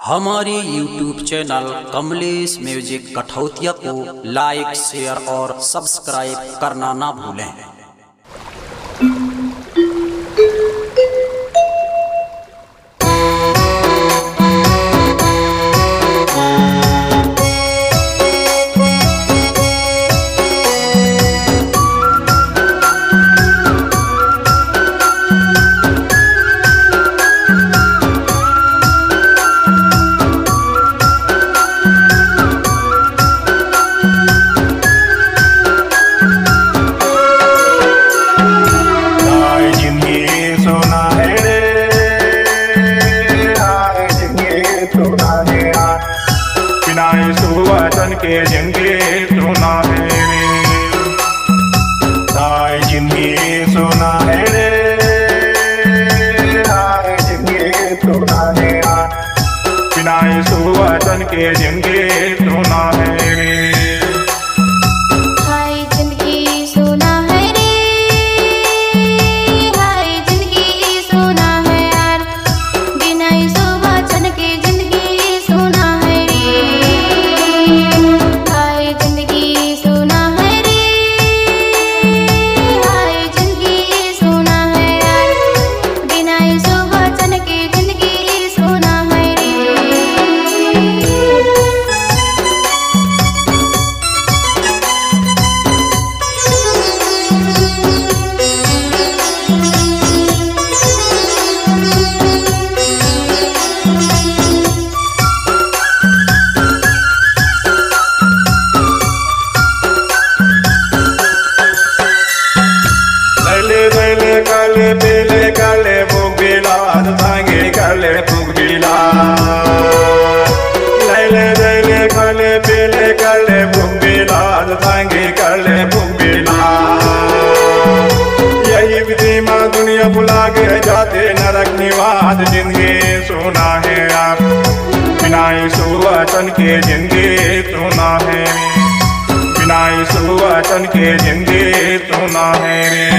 हमारे YouTube चैनल Kamlesh music Kathautiya को लाइक, शेयर और सब्सक्राइब करना ना भूलें। सुवचन के जिंदगी सुना है रे, हाय जिंदगी सुना है रे, हाय जिंदगी सुना है, बिना सुवचन के जिंदगी सुना है रे। काले पीले काले बुगिला तांगे काले बुगिला लैले लैले काले पीले काले बुगिला तांगे काले बुगिला यही विधि माँ दुनिया बुला के जाते नरक निवास जिंदगी सुना है आप बिना सुवचन के जिंदगी सुना है बिना सुवचन के जिंदगी सुना है रे।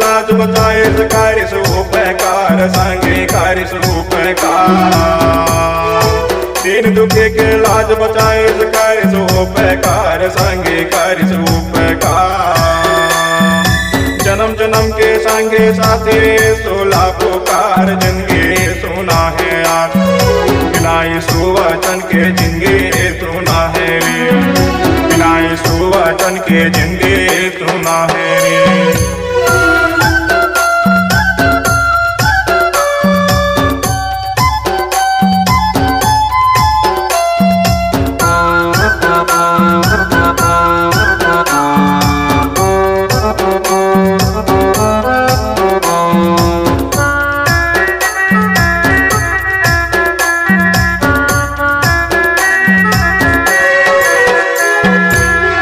लाज बताए कार्य स्वरूपकार संगे कार्य स्वरूपकार दीन दुखी के लाज बचाए कार्य स्वरूपकार संगे कार्य स्वरूपकार जन्म जन्म के संगे साथी 16 पुकार जिंदगी सुना है आज बिना सुवचन के जिंदगी सुना है रे बिना सुवचन के जिंदगी सुना है रे।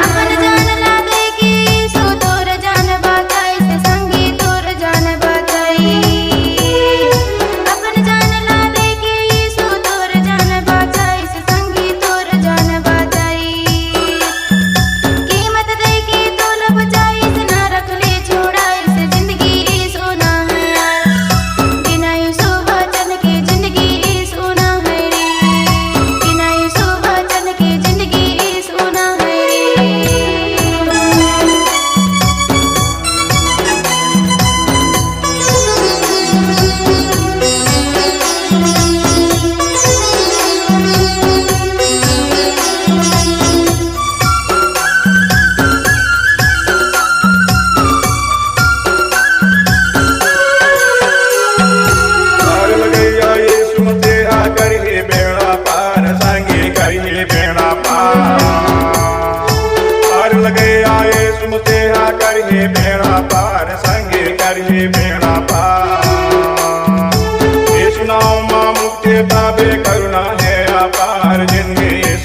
अमर जान लागे की सो तोर अपार। यीशु नाम मां मुक्ति पावे, करुणा है अपार जिंदगी